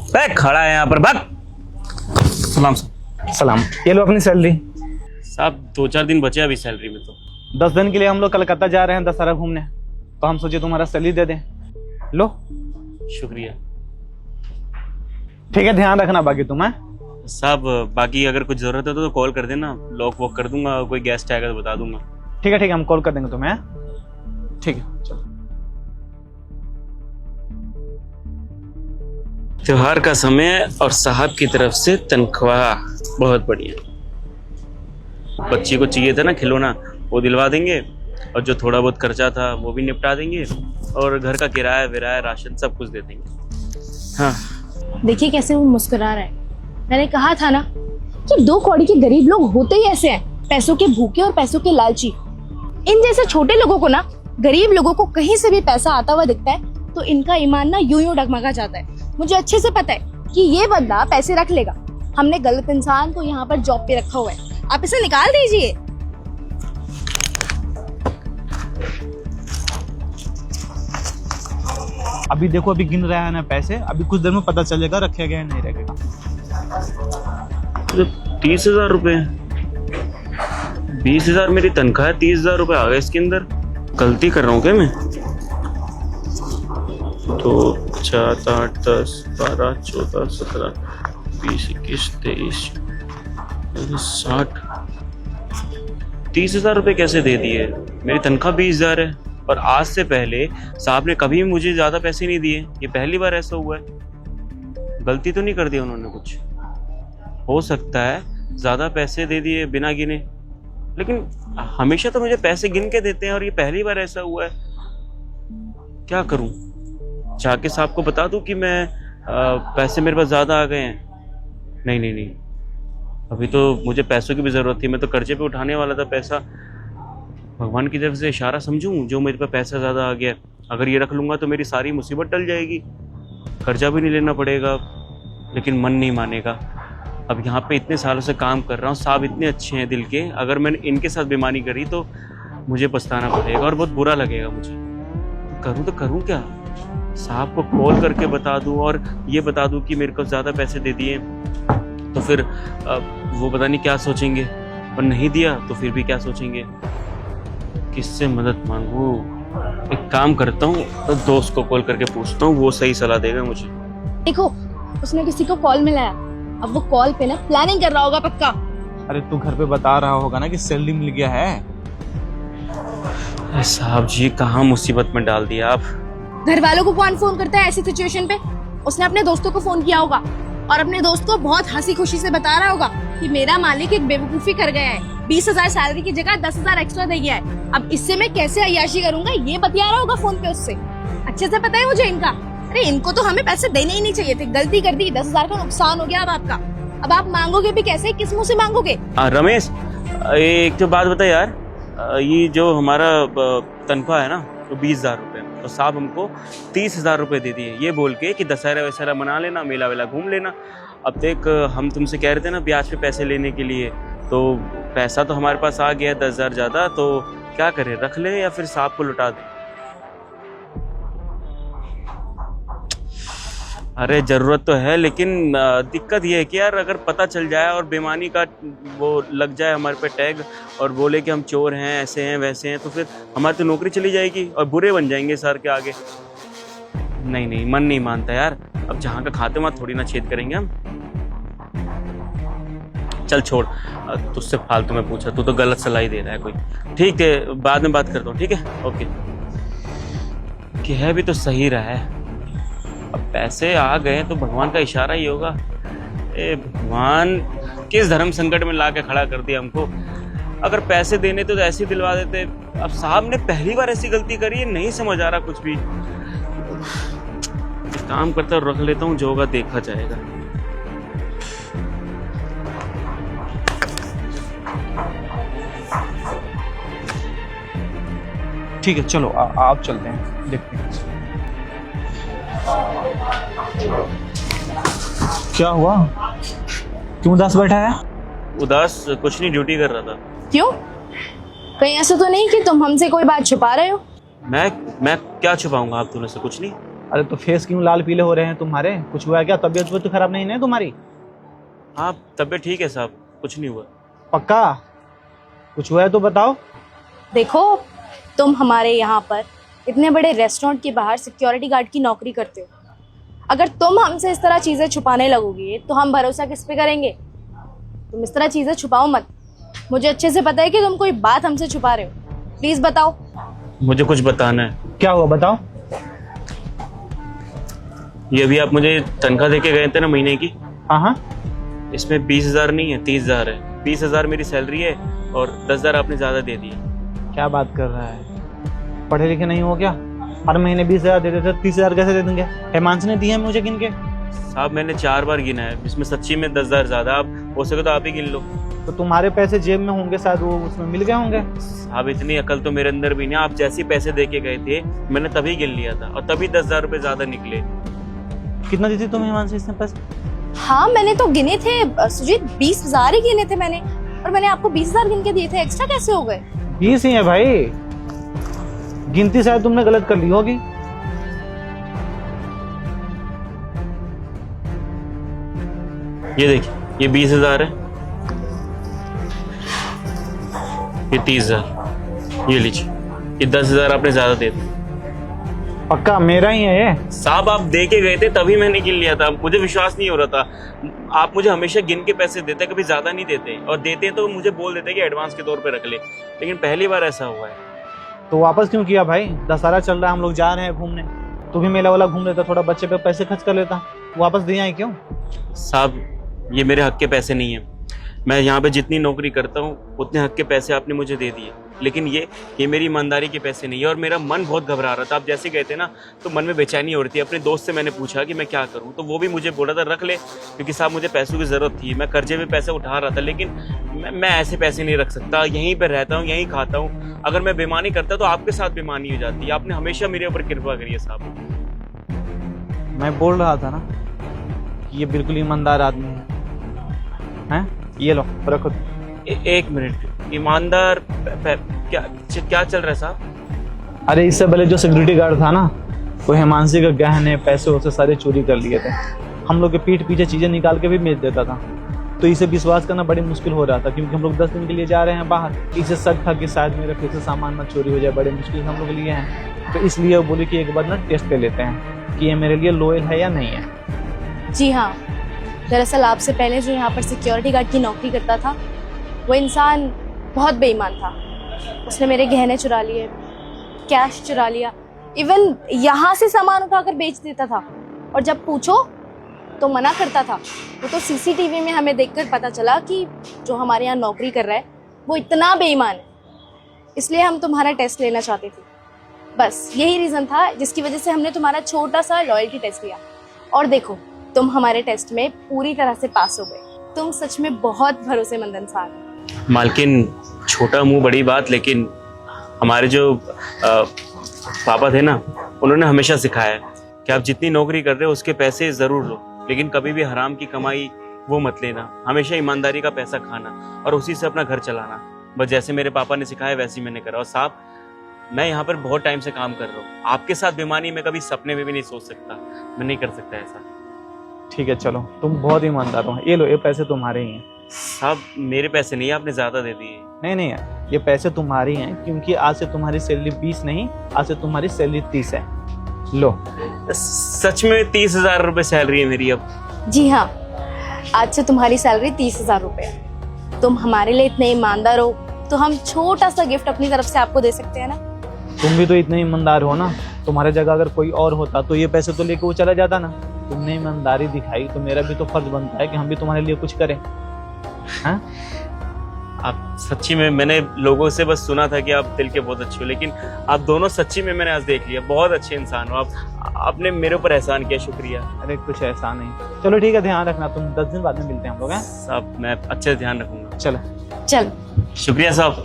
खड़ा है यहाँ पर, भाग। सलाम सलाम। ये लो अपनी सैलरी। साहब 2-4 दिन बचे अभी सैलरी में। तो 10 दिन के लिए हम लोग कलकत्ता जा रहे हैं दशहरा घूमने, तो हम सोचे तुम्हारा सैलरी दे दें। लो। शुक्रिया ठीक है, ध्यान रखना बाकी तुम है। साहब। बाकी अगर कुछ जरूरत हो तो कॉल कर देना, लॉक वॉक कर दूंगा, कोई गेस्ट आएगा तो बता दूंगा। ठीक है हम कॉल कर देंगे तुम्हें। ठीक है चलो। त्योहार का समय और साहब की तरफ से तनख्वाह, बहुत बढ़िया। बच्ची को चाहिए था ना खिलौना, वो दिलवा देंगे, और जो थोड़ा बहुत खर्चा था वो भी निपटा देंगे, और घर का किराया विराया राशन सब कुछ दे देंगे। हाँ देखिए कैसे वो मुस्कुरा रहा है। मैंने कहा था ना कि 2 कौड़ी के गरीब लोग होते ही ऐसे हैं, पैसों के भूखे और पैसों के लालची। इन जैसे छोटे लोगों को ना, गरीब लोगों को कहीं से भी पैसा आता हुआ दिखता है तो इनका ईमान ना यूं डगमगा जाता है। मुझे अच्छे से पता है कि ये बंदा पैसे रख लेगा। हमने गलत इंसान को यहाँ पर जॉब पे रखा हुआ है, आप इसे निकाल दीजिए। अभी देखो, अभी गिन रहा है ना पैसे, अभी कुछ देर में पता चलेगा रखेगा या नहीं रखेगा। 30,000 रुपए, 20,000 मेरी तनख्वाह है, 30,000 रुपए आ गए इसके अंदर। गलती कर रहा हूँ क्या मैं? 2, 4, 8, 10, 12, 14, 17, 20, 21, 23, 60, 30,000 रुपए कैसे दे दिए? मेरी तनख्वाह 20,000 है, और आज से पहले साहब ने कभी मुझे ज्यादा पैसे नहीं दिए। ये पहली बार ऐसा हुआ है। गलती तो नहीं कर दी उन्होंने कुछ? हो सकता है ज्यादा पैसे दे दिए बिना गिने, लेकिन हमेशा तो मुझे पैसे गिन के देते हैं, और ये पहली बार ऐसा हुआ है। क्या करूं? जाके साहब को बता दूं कि मैं पैसे मेरे पास ज्यादा आ गए हैं? नहीं, अभी तो मुझे पैसों की भी जरूरत थी। मैं तो कर्जे पे उठाने वाला था पैसा। भगवान की तरफ से इशारा समझूं जो मेरे पे पैसा ज्यादा आ गया। अगर ये रख लूंगा तो मेरी सारी मुसीबत टल जाएगी, कर्जा भी नहीं लेना पड़ेगा। लेकिन मन नहीं मानेगा। अब यहाँ पे इतने सालों से काम कर रहा हूँ, साहब इतने अच्छे हैं दिल के, अगर मैंने इनके साथ बेईमानी करी तो मुझे पछताना पड़ेगा और बहुत बुरा लगेगा मुझे। तो करूँ क्या? साहब को कॉल करके बता दूं और ये बता दूं कि मेरे को ज्यादा पैसे दे दिए, तो फिर वो पता नहीं क्या सोचेंगे, और नहीं दिया तो फिर भी क्या सोचेंगे। किससे मदद मांगू? एक काम करता हूँ, तो दोस्त को कॉल करके पूछता हूँ, वो सही सलाह देगा मुझे। देखो उसने किसी को कॉल मिलाया, अब वो कॉल पे ना प्लानिंग कर रहा होगा पक्का। अरे तू घर पे बता रहा होगा ना कि सैलरी मिल गया है। साहब जी कहाँ मुसीबत में डाल दिया आप। घर वालों को कौन फोन करता है ऐसी सिचुएशन पे? उसने अपने दोस्तों को फोन किया होगा, और अपने दोस्त को बहुत हंसी खुशी से बता रहा होगा कि मेरा मालिक एक बेवकूफी कर गया है, 20,000 सैलरी की जगह 10,000 एक्स्ट्रा दे गया है, अब इससे मैं कैसे अय्याशी करूंगा, ये बतिया रहा होगा फोन पे उससे। अच्छे से पता है मुझे इनका। अरे इनको तो हमें पैसे देने ही नहीं चाहिए थे, गलती कर दी, 10,000 का नुकसान हो गया अब आपका। अब आप मांगोगे भी कैसे, किस मुंह से मांगोगे? रमेश, एक तो बात बता यार, ये जो हमारा तनख्वाह है ना, तो 20,000 रुपए, तो साहब हमको 30,000 रुपए दे दिए, ये बोल के कि दशहरा वशहरा मना लेना, मेला वेला घूम लेना। अब देख, हम तुमसे कह रहे थे ना ब्याज पे पैसे लेने के लिए, तो पैसा तो हमारे पास आ गया 10,000 ज्यादा, तो क्या करें, रख ले या फिर साहब को लौटा दे? अरे जरूरत तो है, लेकिन दिक्कत ये है कि यार अगर पता चल जाए और बेईमानी का वो लग जाए हमारे पे टैग, और बोले कि हम चोर हैं, ऐसे हैं वैसे हैं, तो फिर हमारी तो नौकरी चली जाएगी और बुरे बन जाएंगे सर के आगे। नहीं, मन नहीं मानता यार। अब जहाँ का खाते वहाँ थोड़ी ना छेद करेंगे हम। चल छोड़, तुझसे फालतू में पूछा, तू तो गलत सलाह ही दे रहा है कोई। ठीक है, बाद में बात करता हूँ, ठीक है, ओके। कि है भी तो सही रहा है, अब पैसे आ गए तो भगवान का इशारा ही होगा। ए भगवान, किस धर्म संकट में ला के खड़ा कर दिया हमको। अगर पैसे देने तो ऐसे ही दिलवा देते। अब साहब ने पहली बार ऐसी गलती करी है, नहीं समझ आ रहा कुछ भी। काम करता रख लेता हूँ, जो होगा देखा जाएगा। ठीक है चलो, आप चलते हैं, देखते हैं क्या हुआ। क्यों उदास बैठा है? उदास कुछ नहीं, ड्यूटी कर रहा था। क्यों? कहीं ऐसा तो नहीं कि तुम हमसे कोई बात छुपा रहे हो? मैं क्या छुपाऊंगा आप दोनों से? कुछ नहीं। अरे तो फेस क्यों लाल पीले हो रहे हैं तुम्हारे? कुछ हुआ है क्या? तबीयत तो खराब नहीं है तुम्हारी? हाँ तबीयत ठीक है साहब, कुछ नहीं हुआ। पक्का? कुछ हुआ है तो बताओ। देखो, तुम हमारे यहाँ पर इतने बड़े रेस्टोरेंट के बाहर सिक्योरिटी गार्ड की नौकरी करते हो। अगर तुम हमसे इस तरह चीजें छुपाने लगोगे तो हम भरोसा किस पे करेंगे? तुम इस तरह चीजें छुपाओ मत। मुझे अच्छे से पता है कि तुम कोई बात हमसे छुपा रहे हो। प्लीज बताओ। मुझे कुछ बताना है। क्या हुआ बताओ। ये अभी आप मुझे तनख्वाह देके गए थे ना महीने की, हाँ हाँ, इसमें 20,000 नहीं है, 30,000 है। 20,000 मेरी सैलरी है और 10,000 आपने ज्यादा दे दिए। क्या बात कर रहा है? पढ़े लिखे नहीं हो क्या? हर महीने 20,000 दे देते, 30,000 कैसे दे देंगे? हिमांशु ने दिए हैं मुझे गिन के। साहब मैंने 4 बार गिना है, इसमें सच्ची में 10,000 ज्यादा। आप हो सके तो आप ही गिन लो। तो तुम्हारे पैसे जेब में होंगे शायद, वो उसमें मिल गए होंगे। साहब इतनी अकल तो मेरे अंदर भी नहीं। आप जैसे ही पैसे दे के गए थे मैंने तभी गिन लिया था और तभी 10,000 रुपए ज्यादा निकले। कितना दी थी तुम्हें हिमांशु इसने पैसे? हाँ मैंने तो गिने थे सुजीत, 20,000 ही गिने थे मैंने, और मैंने आपको 20,000 गिन के दिए थे। एक्स्ट्रा कैसे हो गए? 20 ही है भाई, गिनती शायद तुमने गलत कर ली होगी। ये देखिए, ये 20,000 है, ये 30,000, ये लीजिए, ये 10,000 आपने ज्यादा दे दिए। पक्का मेरा ही है ये? साहब आप दे के गए थे तभी मैंने गिन लिया था, मुझे विश्वास नहीं हो रहा था। आप मुझे हमेशा गिन के पैसे देते, कभी ज्यादा नहीं देते, और देते तो मुझे बोल देते कि एडवांस के तौर पे रख ले, लेकिन पहली बार ऐसा हुआ है। तो वापस क्यों किया भाई? दशहरा चल रहा है, हम लोग जा रहे हैं घूमने, तू भी मेला वाला घूम लेता, थोड़ा बच्चे पे पैसे खर्च कर लेता, वापस दिया है क्यों? साहब ये मेरे हक के पैसे नहीं है। मैं यहाँ पे जितनी नौकरी करता हूँ उतने हक के पैसे आपने मुझे दे दिए, लेकिन ये मेरी ईमानदारी के पैसे नहीं है। और मेरा मन बहुत घबरा रहा था, आप जैसे गए थे ना तो मन में बेचैनी हो रही थी। अपने दोस्त से मैंने पूछा कि मैं क्या करूँ, तो वो भी मुझे बोला था रख ले, क्योंकि साहब मुझे पैसों की ज़रूरत थी। मैं कर्जे में पैसे उठा रहा था, लेकिन मैं ऐसे पैसे नहीं रख सकता। यहीं पर रहता हूँ, यहीं खाता हूँ। अगर मैं बेईमानी करता तो आपके साथ बेईमानी हो जाती। आपने हमेशा मेरे ऊपर कृपा करी है साहब। मैं बोल रहा था ना कि ये बिल्कुल ईमानदार आदमी है। हैं? ये लो रखो। एक मिनट, ईमानदार क्या चल रहा है साहब? अरे इससे पहले जो सिक्योरिटी गार्ड था ना, वो हिमांशु के गहने पैसे उसे सारे चोरी कर लिए थे। हम लोग के पीठ पीछे चीजें निकाल के भी बेच देता था। तो इसे विश्वास करना बड़ी मुश्किल हो रहा था, क्योंकि हम लोग 10 दिन के लिए जा रहे हैं बाहर। इसे शक था कि शायद मेरे फिर से सामान न चोरी हो जाए, बड़े मुश्किल से हम लोग लिए हैं। तो इसलिए वो बोले कि एक बार ना टेस्ट ले लेते हैं कि ये मेरे लिए लॉयल है या नहीं है। जी हाँ, दरअसल आपसे पहले जो यहाँ पर सिक्योरिटी गार्ड की नौकरी करता था, वो इंसान बहुत बेईमान था। उसने मेरे गहने चुरा लिए, कैश चुरा लिया, इवन यहाँ से सामान उठाकर बेच देता था। और जब पूछो तो मना करता था। वो तो सीसीटीवी में हमें देखकर पता चला कि जो हमारे यहाँ नौकरी कर रहा है वो इतना बेईमान है। इसलिए हम तुम्हारा टेस्ट लेना चाहते थे। बस यही रीज़न था जिसकी वजह से हमने तुम्हारा छोटा सा लॉयल्टी टेस्ट लिया। और देखो, तुम हमारे टेस्ट में पूरी तरह से पास हो गए। तुम सच में बहुत भरोसेमंद इंसान हो। मालकिन, छोटा मुंह बड़ी बात, लेकिन हमारे जो पापा थे ना, उन्होंने हमेशा सिखाया है कि आप जितनी नौकरी कर रहे हो उसके पैसे ज़रूर लो, लेकिन कभी भी हराम की कमाई वो मत लेना। हमेशा ईमानदारी का पैसा खाना और उसी से अपना घर चलाना। बस जैसे मेरे पापा ने सिखाया वैसे ही मैंने करा। और साहब, मैं यहाँ पर बहुत टाइम से काम कर रहा हूँ। आपके साथ बेईमानी मैं कभी सपने में भी नहीं सोच सकता। मैं नहीं कर सकता ऐसा। ठीक है चलो, तुम बहुत ईमानदार हो। ये लो, ये पैसे तुम्हारे ही हैं। साहब मेरे पैसे नहीं, आपने ज़्यादा दे दिए। नहीं यार, ये पैसे तुम्हारी हैं, क्योंकि आज से तुम्हारी सैलरी 20 नहीं, आज से तुम्हारी सैलरी 30 है। लो। सच में 30,000 रुपये सैलरी है मेरी अब? जी हाँ, आज से तुम्हारी सैलरी 30,000 रुपये है। तुम हमारे लिए इतने ईमानदार हो तो हम छोटा सा गिफ्ट अपनी तरफ से आपको दे सकते हैं ना। तुम भी तो इतने ईमानदार हो ना। तुम्हारे जगह अगर कोई और होता तो ये पैसे तो लेके वो चला जाता ना। तुमने ईमानदारी दिखाई तो मेरा भी तो फर्ज बनता है कि हम भी तुम्हारे लिए कुछ करें। हाँ? आप सच्ची में, मैंने लोगों से बस सुना था कि आप दिल के बहुत अच्छे हो, लेकिन आप दोनों सच्ची में मैंने आज देख लिया। बहुत अच्छे इंसान हो आप। आपने मेरे ऊपर एहसान किया, शुक्रिया। अरे कुछ ऐसा नहीं। चलो ठीक है, ध्यान रखना। तुम 10 दिन बाद में मिलते हैं हम लोग। हैं साहब मैं अच्छे से ध्यान रखूंगा। चलो चल। शुक्रिया साहब।